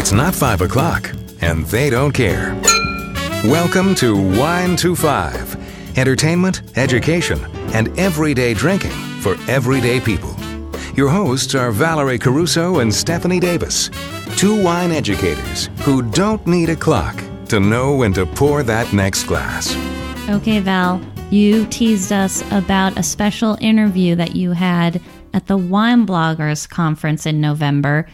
It's not 5 o'clock, and they don't care. Welcome to Wine to 5. Entertainment, education, and everyday drinking for everyday people. Your hosts are Valerie Caruso and Stephanie Davis, two wine educators who don't need a clock to know when to pour that next glass. Okay, Val, you teased us about a special interview that you had at the Wine Bloggers Conference in November,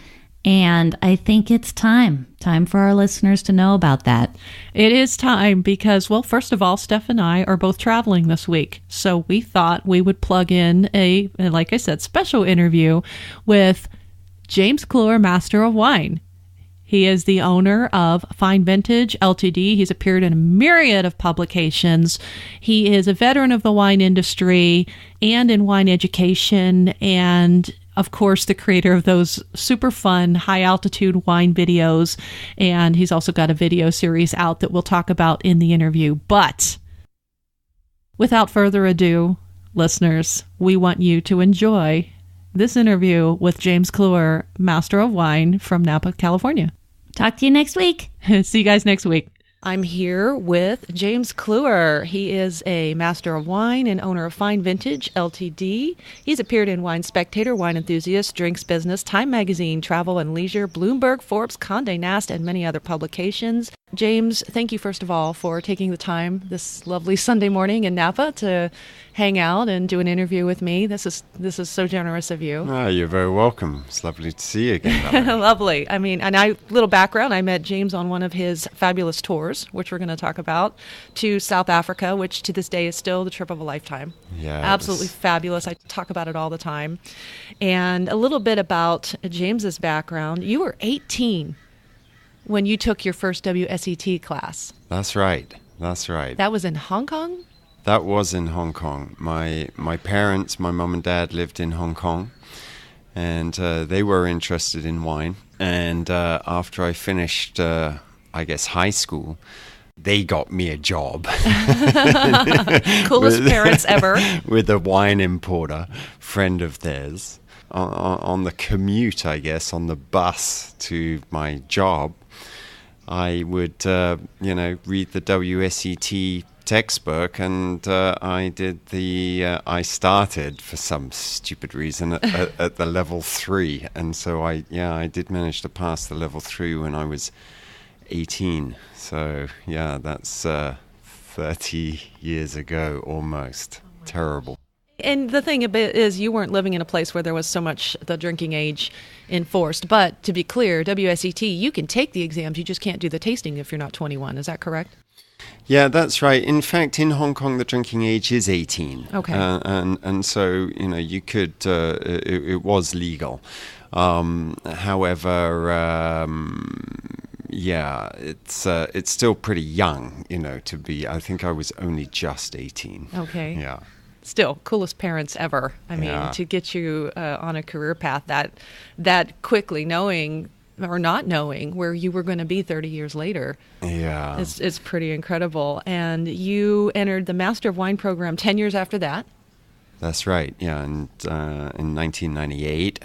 and I think it's time for our listeners to know about that. It is time because, well, first of all, Steph and I are both traveling this week. So we thought we would plug in a, like I said, special interview with James Cluer, Master of Wine. He is the owner of Fine Vintage LTD. He's appeared in a myriad of publications. He is a veteran of the wine industry and in wine education, and of course, the creator of those super fun high-altitude wine videos. And he's also got a video series out that we'll talk about in the interview. But without further ado, listeners, we want you to enjoy this interview with James Cluer, Master of Wine from Napa, California. Talk to you next week. See you guys next week. I'm here with James Cluer. He is a Master of Wine and owner of Fine Vintage LTD. He's appeared in Wine Spectator, Wine Enthusiast, Drinks Business, Time Magazine, Travel and Leisure, Bloomberg, Forbes, Condé Nast, and many other publications. James, thank you first of all for taking the time this lovely Sunday morning in Napa to hang out and do an interview with me. This is so generous of you. Oh, you're very welcome. It's lovely to see you again. Lovely. I mean, and little background, I met James on one of his fabulous tours, which we're going to talk about, to South Africa, which to this day is still the trip of a lifetime. Yeah. Absolutely fabulous. I talk about it all the time. And a little bit about James's background. You were 18 when you took your first WSET class. That's right. That was in Hong Kong? That was in Hong Kong. My parents, my mum and dad lived in Hong Kong, and they were interested in wine. And after I finished, I guess, high school, they got me a job. Coolest parents ever. With a wine importer, friend of theirs. On the commute, I guess, on the bus to my job, I would, read the WSET textbook, and I started for some stupid reason at the level 3, and so I did manage to pass the level 3 when I was 18. So yeah, that's 30 years ago almost. Terrible. And the thing a bit is you weren't living in a place where there was so much the drinking age enforced. But to be clear, WSET, you can take the exams, you just can't do the tasting if you're not 21. Is that correct? Yeah, that's right. In fact, in Hong Kong, the drinking age is 18. Okay. And so, you could, it was legal. However, it's still pretty young, to be. I think I was only just 18. Okay. Yeah. Still, coolest parents ever. I mean, to get you on a career path that quickly, knowing or not knowing where you were going to be 30 years later. Yeah. It's pretty incredible. And you entered the Master of Wine program 10 years after that. That's right. Yeah, and in 1998,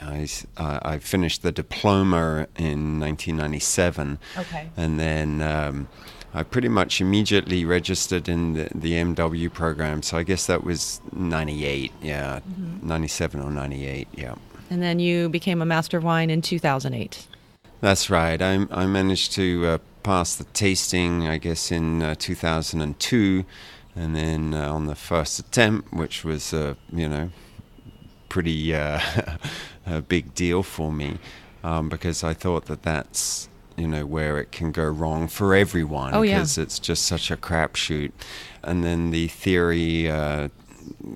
I finished the diploma in 1997. Okay. And then I pretty much immediately registered in the MW program. So I guess that was 98. Yeah, 97 or 98. Yeah. And then you became a Master of Wine in 2008. That's right. I managed to pass the tasting, I guess, in 2002. And then on the first attempt, which was, pretty a big deal for me, because I thought that's, where it can go wrong for everyone. Oh, yeah. Because it's just such a crapshoot. And then the theory,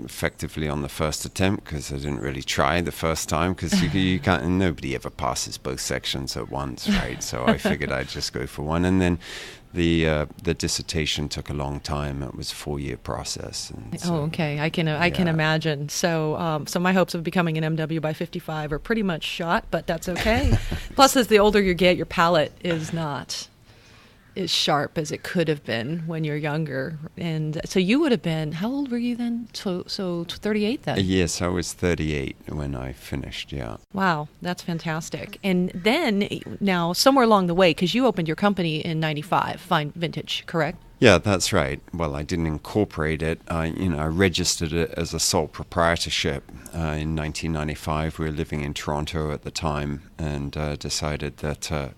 effectively on the first attempt, because I didn't really try the first time, because you can't, and nobody ever passes both sections at once, right? So I figured I'd just go for one. And then the dissertation took a long time. It was a 4-year process. And so, okay. I can imagine. So so my hopes of becoming an MW by 55 are pretty much shot, but that's okay. Plus, as the older you get, your palate is not as sharp as it could have been when you're younger. And so you would have been, how old were you then? So 38 then? Yes, I was 38 when I finished, yeah. Wow, that's fantastic. And then, now, somewhere along the way, because you opened your company in 95, Fine Vintage, correct? Yeah, that's right. Well, I didn't incorporate it. I registered it as a sole proprietorship in 1995. We were living in Toronto at the time, and decided that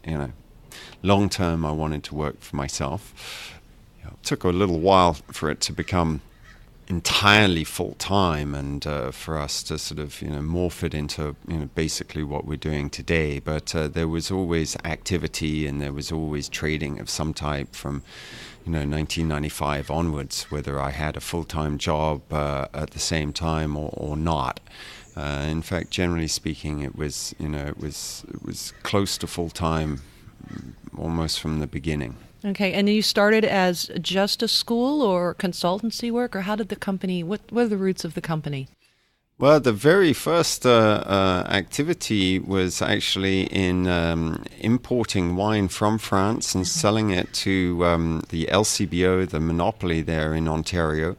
long term I wanted to work for myself. It took a little while for it to become entirely full time, and for us to sort of morph it into basically what we're doing today. But there was always activity, and there was always trading of some type from 1995 onwards, whether I had a full-time job at the same time or not. In fact, generally speaking, it was close to full-time almost from the beginning. Okay, and you started as just a school or consultancy work, or how did the company, what are the roots of the company? Well, the very first activity was actually in importing wine from France and selling it to the LCBO, the monopoly there in Ontario,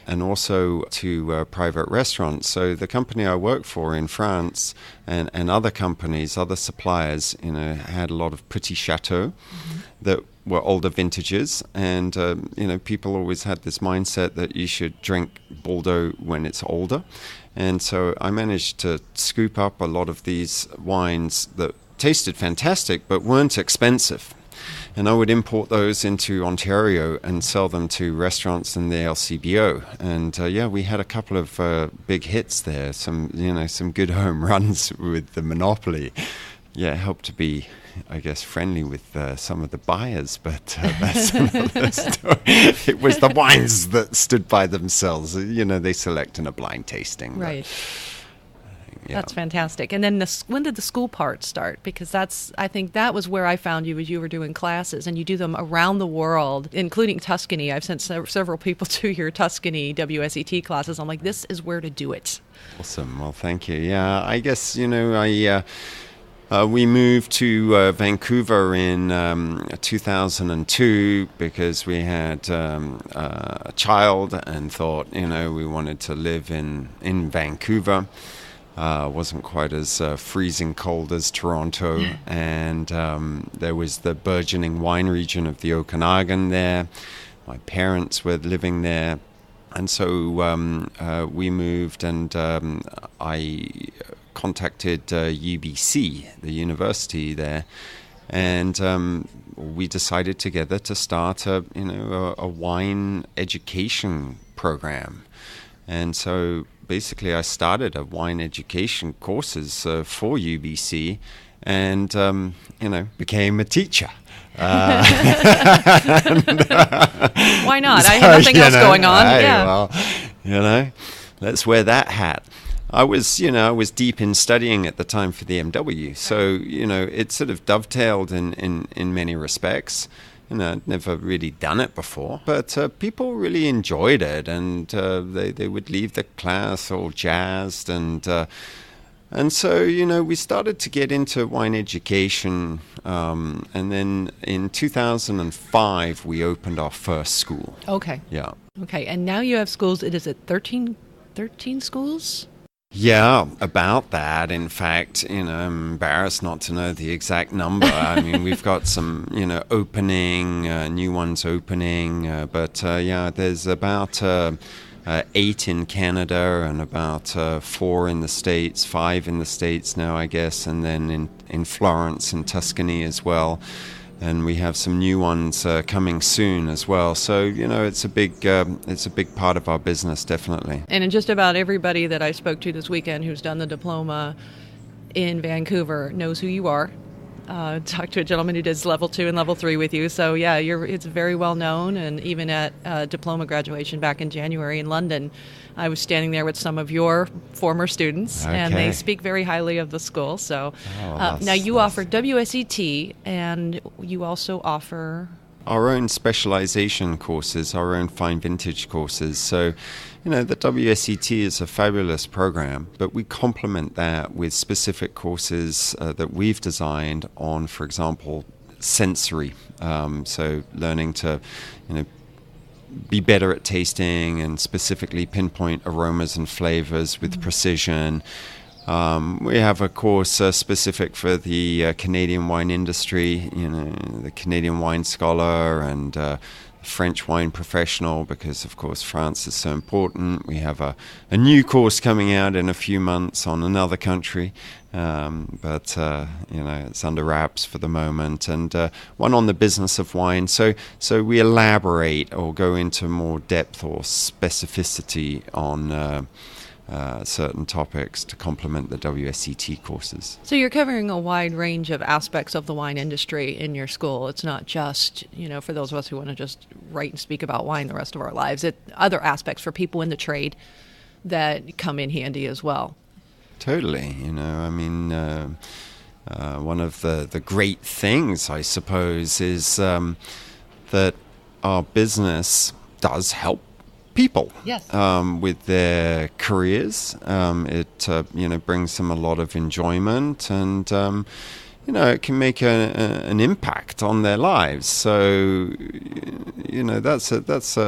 and also to private restaurants. So the company I worked for in France and other companies, other suppliers, had a lot of Petit Chateau that were older vintages, and people always had this mindset that you should drink Bordeaux when it's older. And so I managed to scoop up a lot of these wines that tasted fantastic but weren't expensive. And I would import those into Ontario and sell them to restaurants in the LCBO. And we had a couple of big hits there, some good home runs with the monopoly. Yeah, it helped to be, I guess, friendly with some of the buyers, but that's another story. It was the wines that stood by themselves. They select in a blind tasting. Right. Yeah. That's fantastic. And then when did the school part start? Because I think that was where I found you, as you were doing classes, and you do them around the world, including Tuscany. I've sent several people to your Tuscany WSET classes. I'm like, this is where to do it. Awesome. Well, thank you. Yeah, I guess, we moved to Vancouver in 2002 because we had a child and thought, we wanted to live in Vancouver. Wasn't quite as freezing cold as Toronto, and there was the burgeoning wine region of the Okanagan there. My parents were living there, and so we moved, and I contacted UBC, the university there, and we decided together to start a wine education program. And so basically I started a wine education courses for UBC, and became a teacher. Why not? I had nothing else going on. Well, let's wear that hat. I was deep in studying at the time for the MW, so it sort of dovetailed in many respects. I'd never really done it before, but people really enjoyed it, and they would leave the class all jazzed, and so we started to get into wine education, and then in 2005 we opened our first school. Okay. Yeah. Okay, and now you have schools. Is it 13 schools? Yeah, about that. In fact, I'm embarrassed not to know the exact number. I mean, we've got some, opening, new ones opening, but there's about 8 in Canada and about 4 in the States, 5 in the States now, I guess, and then in Florence and Tuscany as well. And we have some new ones coming soon as well. So, it's a big part of our business, definitely. And in just about everybody that I spoke to this weekend who's done the diploma in Vancouver knows who you are. Talked to a gentleman who did level 2 and level 3 with you. So, yeah, it's very well known. And even at diploma graduation back in January in London, I was standing there with some of your former students, and they speak very highly of the school. So now you offer WSET, and you also offer our own specialization courses, our own fine vintage courses. So, the WSET is a fabulous program, but we complement that with specific courses that we've designed on, for example, sensory So learning to, be better at tasting and specifically pinpoint aromas and flavors with precision. We have a course specific for the Canadian wine industry, the Canadian wine scholar and French wine professional, because of course France is so important. We have a new course coming out in a few months on another country, but it's under wraps for the moment, and one on the business of wine. So we elaborate or go into more depth or specificity on certain topics to complement the WSET courses. So you're covering a wide range of aspects of the wine industry in your school. It's not just, for those of us who want to just write and speak about wine the rest of our lives. Other aspects for people in the trade that come in handy as well. Totally. One of the great things, I suppose, is that our business does help people with their careers. It brings them a lot of enjoyment, and it can make an impact on their lives. So that's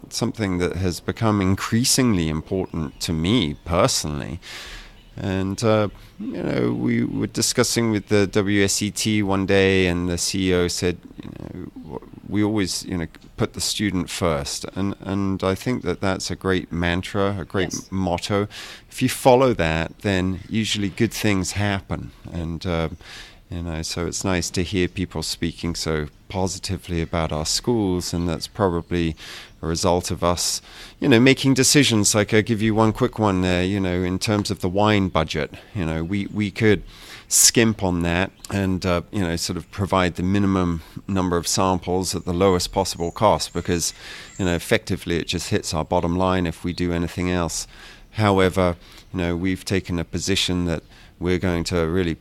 something that has become increasingly important to me personally. And we were discussing with the WSET one day, and the CEO said, we always put the student first, and I think that's a great mantra, a great motto. If you follow that, then usually good things happen. And so it's nice to hear people speaking so positively about our schools, and that's probably a result of us, making decisions. Like, I'll give you one quick one there, in terms of the wine budget. We could skimp on that and, sort of provide the minimum number of samples at the lowest possible cost, because, effectively it just hits our bottom line if we do anything else. However, we've taken a position that we're going to really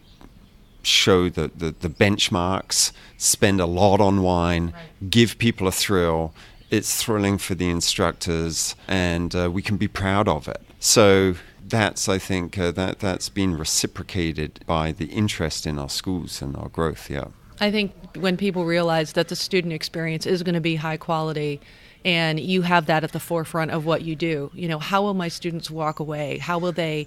show the benchmarks, spend a lot on wine, give people a thrill. It's thrilling for the instructors, and we can be proud of it. So that's, I think, that's been reciprocated by the interest in our schools and our growth, I think when people realize that the student experience is going to be high quality, and you have that at the forefront of what you do, how will my students walk away? How will they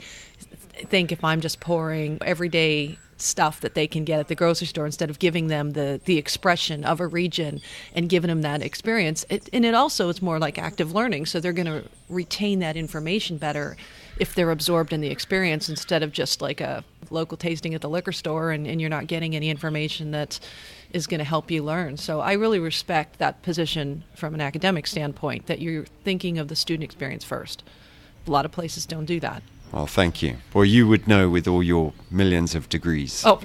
think if I'm just pouring everyday stuff that they can get at the grocery store instead of giving them the expression of a region and giving them that experience? And it also is more like active learning, so they're going to retain that information better if they're absorbed in the experience instead of just like a local tasting at the liquor store and you're not getting any information that is going to help you learn. So I really respect that position from an academic standpoint, that you're thinking of the student experience first. A lot of places don't do that. Well, thank you. Well, you would know with all your millions of degrees. Oh,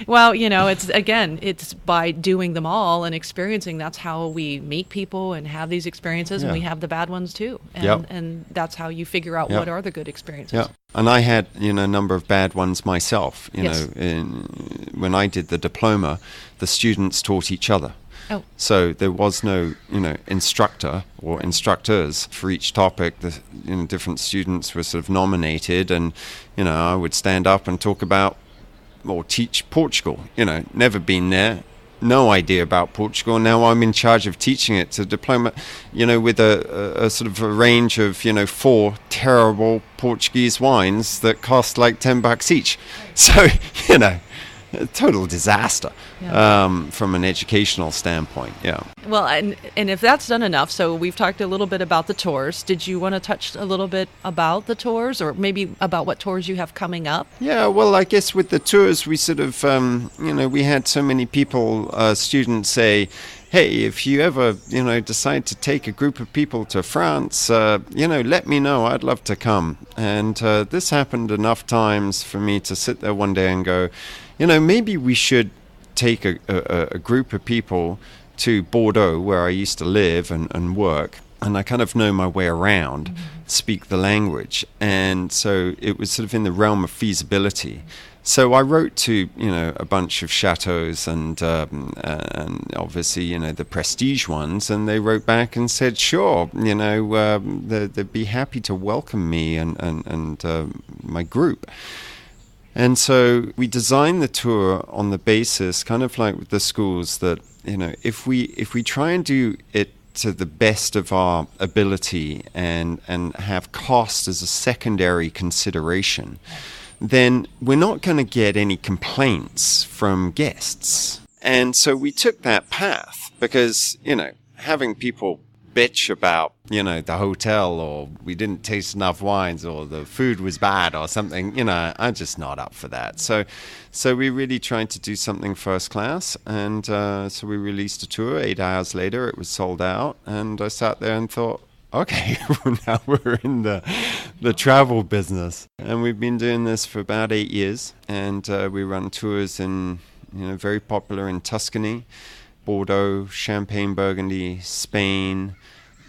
well, it's by doing them all and experiencing. That's how we meet people and have these experiences, and we have the bad ones too. And that's how you figure out what are the good experiences. Yeah. And I had, a number of bad ones myself. When I did the diploma, the students taught each other. Oh. So there was no, instructor or instructors for each topic. The different students were sort of nominated, and I would stand up and talk about or teach Portugal. Never been there, no idea about Portugal. Now I'm in charge of teaching it to diploma. With a sort of a range of 4 terrible Portuguese wines that cost like $10 each. So a total disaster from an educational standpoint. Well, and if that's done enough, so we've talked a little bit about the tours. Did you want to touch a little bit about the tours, or maybe about what tours you have coming up? Yeah, well, I guess with the tours, we sort of, we had so many people, students say, hey, if you ever, decide to take a group of people to France, let me know. I'd love to come. And this happened enough times for me to sit there one day and go, maybe we should take a group of people to Bordeaux, where I used to live and work, and I kind of know my way around, speak the language. And so it was sort of in the realm of feasibility. So I wrote to, a bunch of chateaus and obviously, the prestige ones, and they wrote back and said, sure, they'd be happy to welcome me and my group. And so we designed the tour on the basis, kind of like with the schools, that, if we try and do it to the best of our ability and have cost as a secondary consideration, then we're not going to get any complaints from guests. And so we took that path because, having people bitch about, the hotel, or we didn't taste enough wines, or the food was bad or something, I'm just not up for that. So we really tried to do something first class. And so we released a tour. 8 hours later, it was sold out. And I sat there and thought, okay, now we're in the travel business. And we've been doing this for about 8 years. And we run tours in, very popular in Tuscany, Bordeaux, Champagne, Burgundy, Spain.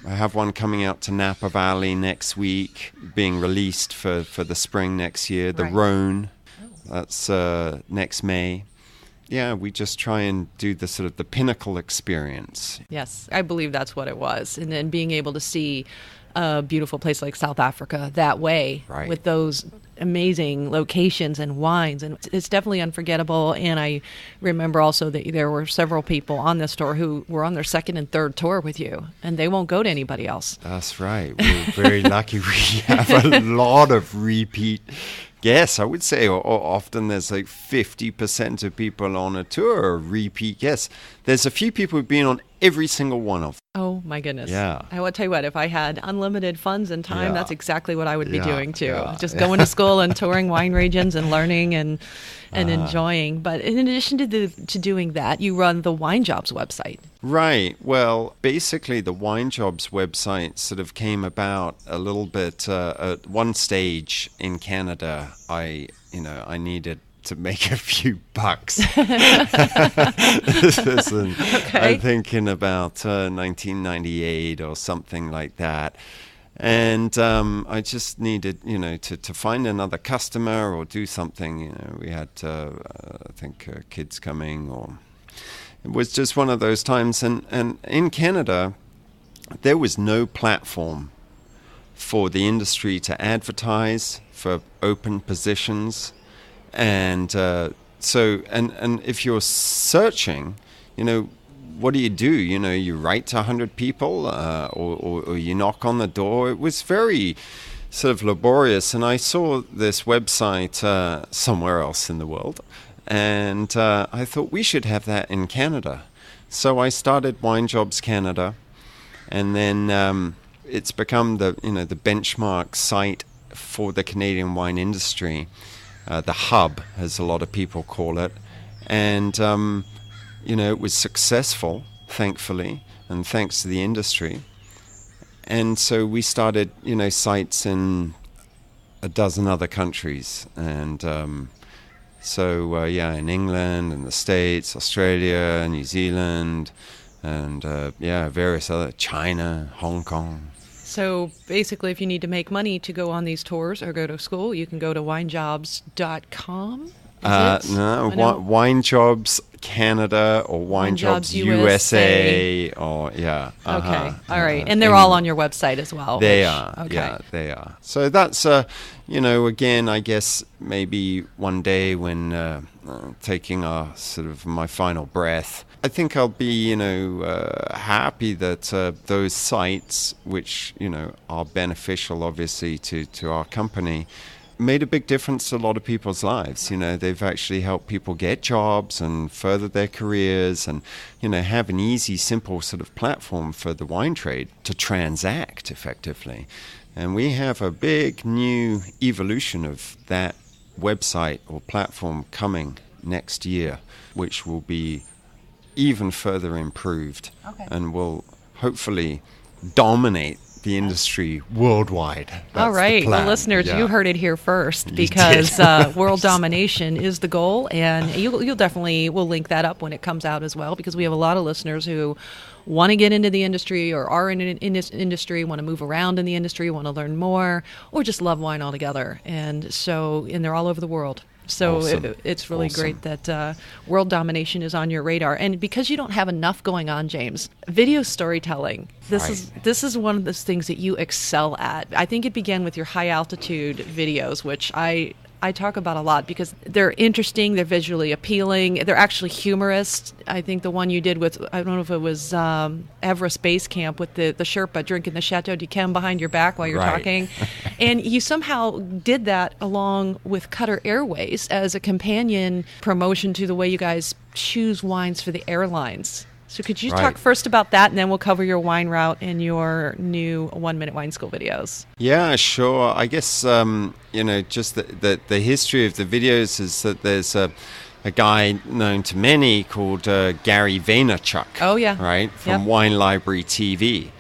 I have one coming out to Napa Valley next week, being released for the spring next year. The Rhone, that's next May. Yeah, we just try and do the sort of the pinnacle experience. Yes, I believe that's what it was. And then being able to see a beautiful place like South Africa that way, with those amazing locations and wines, and it's definitely unforgettable. And I remember also that there were several people on this tour who were on their second and third tour with you, and they won't go to anybody else. That's right. We're very lucky. We have a lot of repeat guests. I would say often there's like 50% of people on a tour are repeat guests. There's a few people who've been on every single one of them. Oh my goodness. Yeah. I will tell you what, if I had unlimited funds and time, that's exactly what I would be doing too. Yeah. Just going to school and touring wine regions and learning and enjoying. But in addition to doing that, you run the Wine Jobs website. Right. Well, basically the Wine Jobs website sort of came about a little bit at one stage in Canada. I needed to make a few bucks. I'm thinking about 1998 or something like that. And I just needed, to find another customer or do something. We had, I think, kids coming, or it was just one of those times. And in Canada, there was no platform for the industry to advertise for open positions. And so if you're searching, what do? You write to 100 people or you knock on the door. It was very sort of laborious. And I saw this website somewhere else in the world. And I thought we should have that in Canada. So I started Wine Jobs Canada. And then it's become the benchmark site for the Canadian wine industry. The hub, as a lot of people call it. And, it was successful, thankfully, and thanks to the industry. And so we started, sites in a dozen other countries. And in England and the States, Australia, New Zealand, and, various other, China, Hong Kong. So basically, if you need to make money to go on these tours or go to school, you can go to winejobs.com. Wine Jobs Canada or Wine Jobs USA or Okay, all right, and they're all on your website as well. They are. So that's again, I guess maybe one day when taking my final breath, I think I'll be happy that those sites, which are beneficial obviously to our company, made a big difference to a lot of people's lives. They've actually helped people get jobs and further their careers, and have an easy, simple sort of platform for the wine trade to transact effectively. And we have a big new evolution of that website or platform coming next year, which will be even further improved and will hopefully dominate the industry worldwide. That's all right, well, listeners, you heard it here first, because world domination is the goal, and you'll definitely, we'll link that up when it comes out as well, because we have a lot of listeners who want to get into the industry or are in this industry, want to move around in the industry, want to learn more, or just love wine altogether, and they're all over the world. So awesome. It's really great that world domination is on your radar. And because you don't have enough going on, James, video storytelling, this is one of those things that you excel at. I think it began with your high altitude videos, which I I talk about a lot because they're interesting, they're visually appealing, they're actually humorous. I think the one you did with, I don't know if it was Everest Base Camp with the Sherpa drinking the Chateau d'Yquem behind your back while you're talking. And you somehow did that along with Qatar Airways as a companion promotion to the way you guys choose wines for the airlines. So could you talk first about that, and then we'll cover your wine route and your new 1 Minute Wine School videos? Yeah, sure. I guess, just the history of the videos is that there's a guy known to many called Gary Vaynerchuk. Oh, yeah. Right? From Wine Library TV.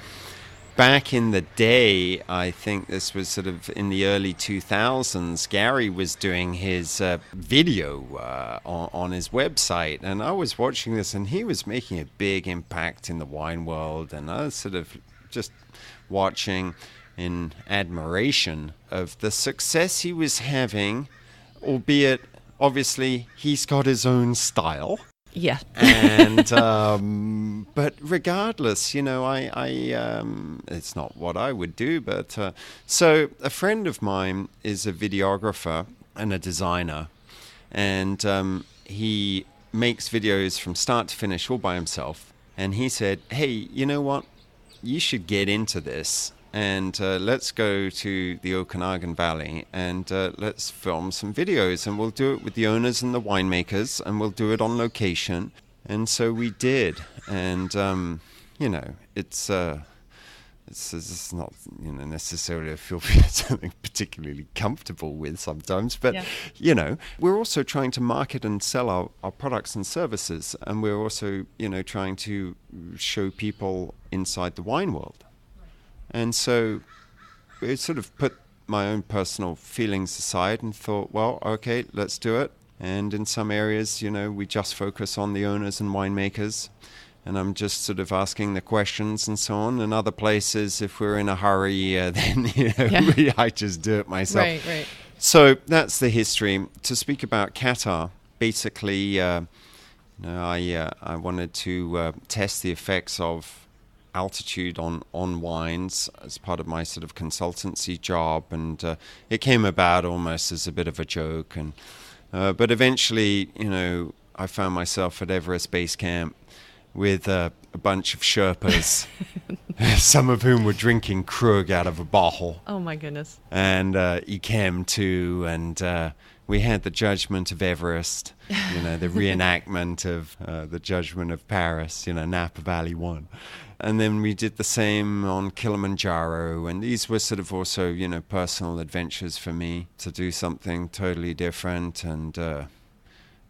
Back in the day, I think this was sort of in the early 2000s, Gary was doing his video on his website, and I was watching this, and he was making a big impact in the wine world, and I was sort of just watching in admiration of the success he was having, albeit, obviously, he's got his own style. Yeah. And but regardless, it's not what I would do, but so a friend of mine is a videographer and a designer, and he makes videos from start to finish all by himself. And he said, "Hey, you know what? You should get into this. And let's go to the Okanagan Valley and let's film some videos, and we'll do it with the owners and the winemakers, and we'll do it on location." And so we did. And, it's not, necessarily I feel something particularly comfortable with sometimes, but, we're also trying to market and sell our products and services. And we're also, trying to show people inside the wine world. And so it sort of put my own personal feelings aside and thought, well, okay, let's do it. And in some areas, we just focus on the owners and winemakers, and I'm just sort of asking the questions and so on. And other places, if we're in a hurry, then, I just do it myself. Right. So that's the history. To speak about Qatar, basically, I wanted to test the effects of altitude on wines as part of my sort of consultancy job, and it came about almost as a bit of a joke, and but eventually, I found myself at Everest Base Camp with a bunch of Sherpas, some of whom were drinking Krug out of a bottle. Oh my goodness. And Yquem too, and we had the Judgment of Everest, the reenactment of the Judgment of Paris, Napa Valley 1. And then we did the same on Kilimanjaro, and these were sort of also, personal adventures for me to do something totally different and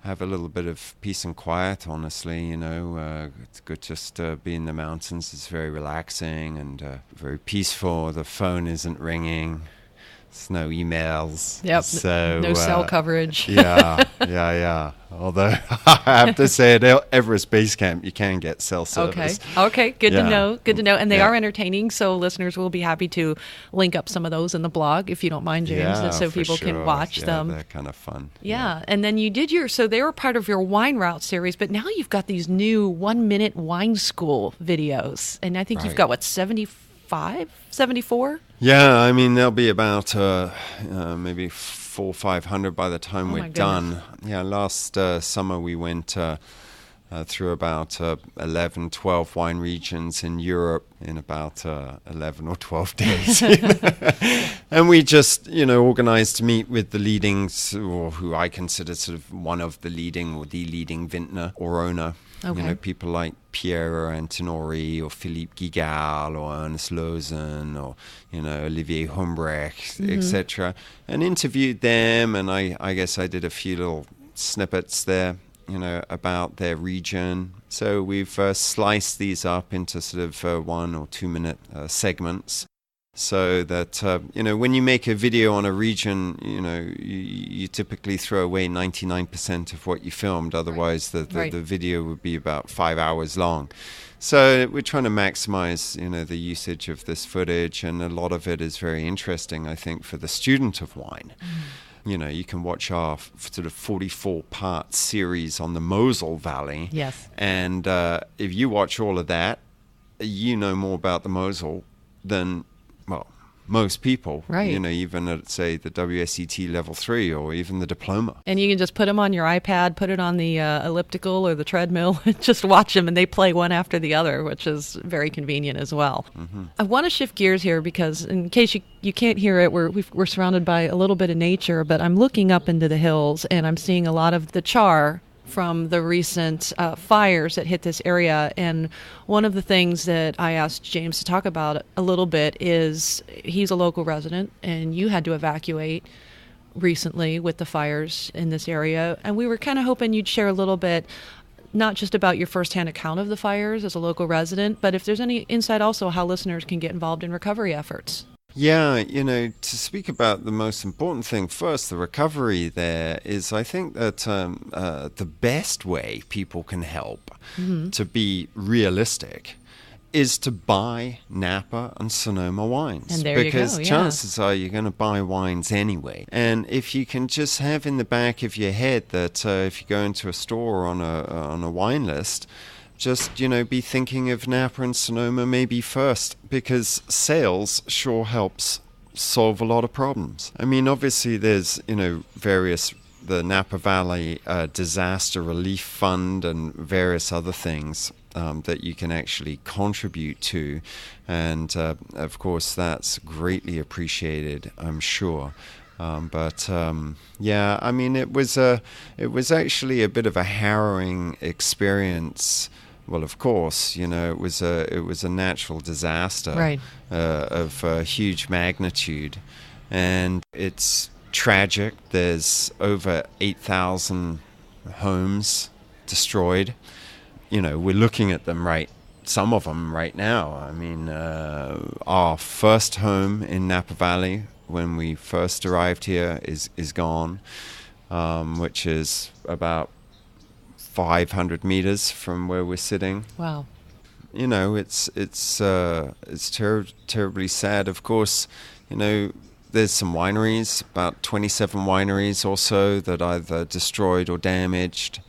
have a little bit of peace and quiet, honestly, it's good just to be in the mountains. It's very relaxing and very peaceful. The phone isn't ringing. There's no emails. Yep. So, no cell coverage. Yeah. Although I have to say, at Everest Base Camp, you can get cell service. Okay. Good to know. And they are entertaining, so listeners will be happy to link up some of those in the blog, if you don't mind, James, so people can watch them. They're kind of fun. Yeah. And then you did so they were part of your wine route series, but now you've got these new 1 Minute Wine School videos. And I think you've got, 75, 74? Yeah, I mean, there'll be about maybe 400 or 500 by the time we're done. Yeah, last summer we went through about 11, 12 wine regions in Europe in about 11 or 12 days. And we just, organized to meet with the leading, or who I consider sort of one of the leading or the leading vintner or owner. Okay. People like Piero Antinori or Philippe Guigal or Ernest Lozen or, Olivier Humbrecht, etc. And interviewed them, and I guess I did a few little snippets there, about their region. So we've sliced these up into sort of 1 or 2 minute segments. So that, when you make a video on a region, you typically throw away 99% of what you filmed. Otherwise, the video would be about 5 hours long. So we're trying to maximize, the usage of this footage. And a lot of it is very interesting, I think, for the student of wine. You can watch our sort of 44-part series on the Mosel Valley. Yes. And if you watch all of that, you know more about the Mosel than... Well, most people, Right. even at, say, the WSET level 3 or even the diploma. And you can just put them on your iPad, put it on the elliptical or the treadmill, and just watch them, and they play one after the other, which is very convenient as well. Mm-hmm. I want to shift gears here because, in case you can't hear it, we're surrounded by a little bit of nature, but I'm looking up into the hills, and I'm seeing a lot of the char from the recent fires that hit this area. And one of the things that I asked James to talk about a little bit is he's a local resident, and you had to evacuate recently with the fires in this area. And we were kind of hoping you'd share a little bit, not just about your firsthand account of the fires as a local resident, but if there's any insight also how listeners can get involved in recovery efforts. Yeah, to speak about the most important thing first, the recovery there is, I think that the best way people can help to be realistic is to buy Napa and Sonoma wines. And there because you go, yeah. chances are you're going to buy wines anyway. And if you can just have in the back of your head that if you go into a store on a wine list, just, be thinking of Napa and Sonoma maybe first, because sales sure helps solve a lot of problems. I mean, obviously there's, the Napa Valley Disaster Relief Fund and various other things that you can actually contribute to. And, of course, that's greatly appreciated, I'm sure. Yeah, I mean, it was actually a bit of a harrowing experience. Well, of course, it was a natural disaster, Right. Of huge magnitude, and it's tragic. There's over 8,000 homes destroyed. We're looking at them some of them right now. I mean, our first home in Napa Valley when we first arrived here is gone, which is about 500 meters from where we're sitting. Wow. It's terribly sad. Of course, there's some wineries, about 27 wineries or so, that either destroyed or damaged.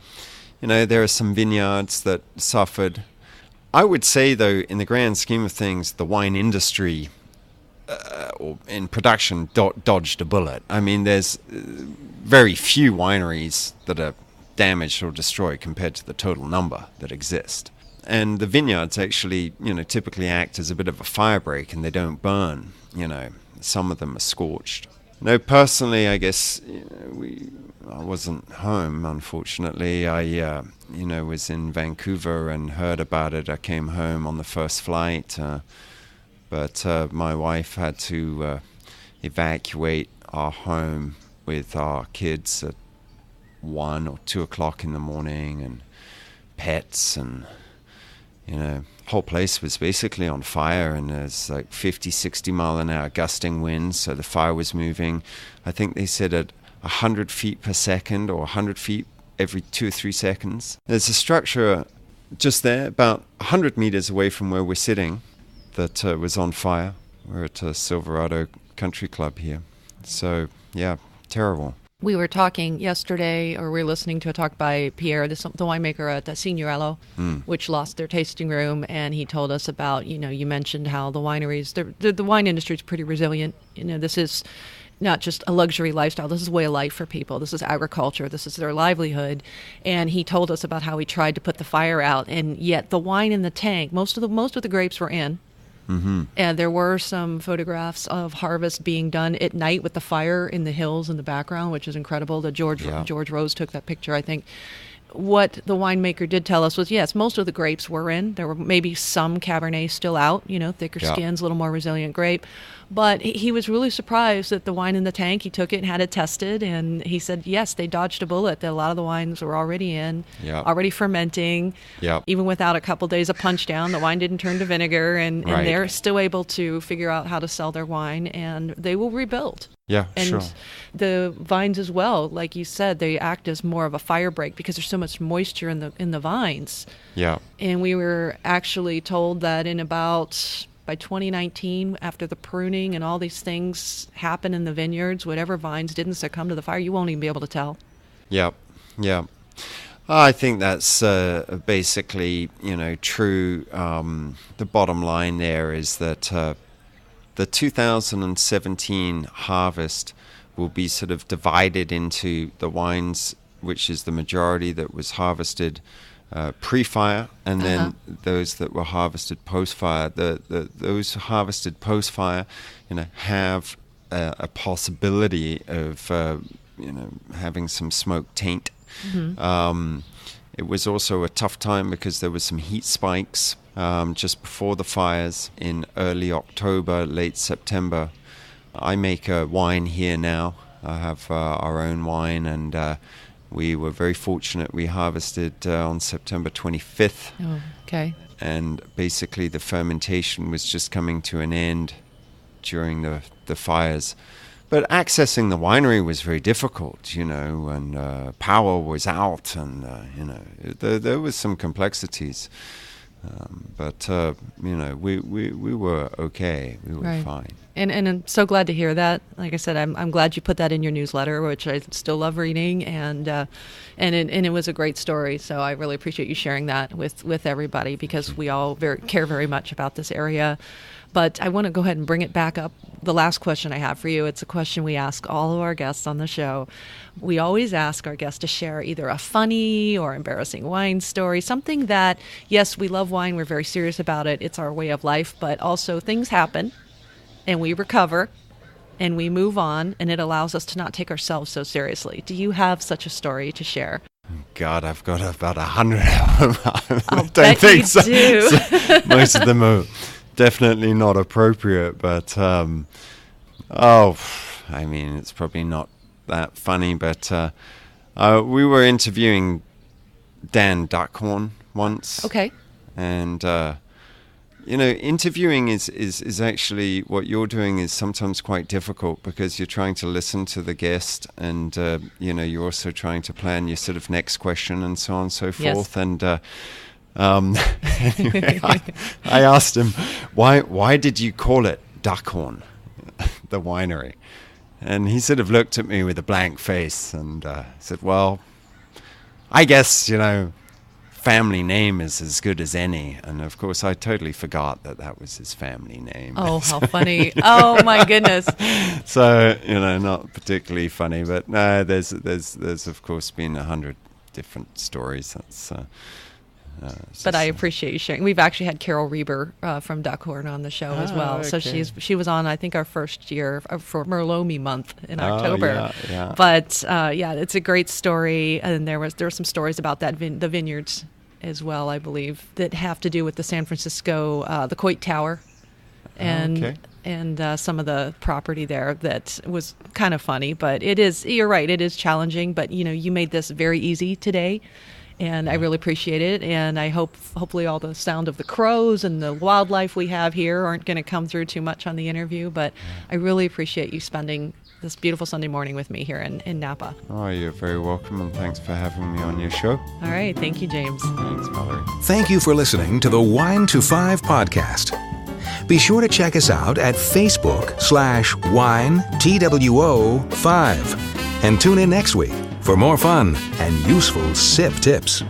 There are some vineyards that suffered. I would say, though, in the grand scheme of things, the wine industry or in production dodged a bullet. I mean, there's very few wineries that are damaged or destroyed compared to the total number that exist. And the vineyards actually, typically act as a bit of a fire break, and they don't burn. Some of them are scorched. Personally, I guess I wasn't home, unfortunately. I, was in Vancouver and heard about it. I came home on the first flight, but my wife had to evacuate our home with our kids at 1 or 2 o'clock in the morning, and pets, and whole place was basically on fire, and there's like 50-60 mile an hour gusting winds, so the fire was moving. I think they said at 100 feet per second, or 100 feet every 2 or 3 seconds. There's a structure just there, about 100 meters away from where we're sitting, that was on fire. We're at Silverado Country Club here. So, yeah, terrible. We were talking yesterday, or we were listening to a talk by Pierre, the winemaker at Signorello, which lost their tasting room, and he told us about, you mentioned how the wineries, the wine industry is pretty resilient. This is not just a luxury lifestyle. This is a way of life for people. This is agriculture. This is their livelihood. And he told us about how he tried to put the fire out, and yet the wine in the tank, most of the grapes were in. Mm-hmm. And there were some photographs of harvest being done at night with the fire in the hills in the background, which is incredible. George Rose took that picture, I think. What the winemaker did tell us was, yes, most of the grapes were in. There were maybe some Cabernet still out, thicker skins, a little more resilient grape. But he was really surprised that the wine in the tank, he took it and had it tested, and he said, yes, they dodged a bullet. That a lot of the wines were already in, already fermenting. Even without a couple days of punch down, the wine didn't turn to vinegar, and they're still able to figure out how to sell their wine, and they will rebuild. Yeah, and sure. The vines as well, like you said, they act as more of a fire break because there's so much moisture in the vines. Yeah. And we were actually told that by 2019, after the pruning and all these things happen in the vineyards, whatever vines didn't succumb to the fire, you won't even be able to tell. Yeah. I think that's basically, true. The bottom line there is that the 2017 harvest will be sort of divided into the wines, which is the majority that was harvested pre-fire, and then those that were harvested post-fire. Those harvested post-fire, have a possibility of having some smoke taint. It was also a tough time because there was some heat spikes just before the fires in early October, late September. I make a wine here now. I have our own wine, and we were very fortunate. We harvested on September 25th. Oh, okay. And basically the fermentation was just coming to an end during the fires. But accessing the winery was very difficult, and power was out, and, there was some complexities. But we were okay. We were fine. And I'm so glad to hear that. Like I said, I'm glad you put that in your newsletter, which I still love reading, and it was a great story. So I really appreciate you sharing that with everybody, because we all care very much about this area. But I want to go ahead and bring it back up. The last question I have for you, it's a question we ask all of our guests on the show. We always ask our guests to share either a funny or embarrassing wine story, something that, yes, we love wine, we're very serious about it, it's our way of life, but also things happen, and we recover, and we move on, and it allows us to not take ourselves so seriously. Do you have such a story to share? God, I've got about 100 of them. I don't think so. Do. So most of them are definitely not appropriate, but it's probably not that funny, but we were interviewing Dan Duckhorn once. Okay. And interviewing is actually, what you're doing is sometimes quite difficult, because you're trying to listen to the guest, and you're also trying to plan your sort of next question and so on and so forth. Yes. And anyway, I asked him, why did you call it Duckhorn, the winery? And he sort of looked at me with a blank face and said, well, I guess, family name is as good as any. And of course, I totally forgot that was his family name. Oh, how funny. Oh, my goodness. So, not particularly funny, but no, there's of course been 100 different stories. That's but I appreciate you sharing. We've actually had Carol Reber from Duckhorn on the show as well. Okay. So she was on, I think, our first year for Merlot month in October. Yeah. But it's a great story, and there were some stories about that the vineyards as well, I believe, that have to do with the San Francisco the Coit Tower, and some of the property there that was kind of funny. But you're right, it is challenging. But you made this very easy today. And I really appreciate it, and I hopefully all the sound of the crows and the wildlife we have here aren't going to come through too much on the interview, but I really appreciate you spending this beautiful Sunday morning with me here in Napa. Oh, you're very welcome, and thanks for having me on your show. All right, thank you, James. Thanks, Valerie. Thank you for listening to the Wine to Five podcast. Be sure to check us out at Facebook/WineTWO5 and tune in next week for more fun and useful sip tips.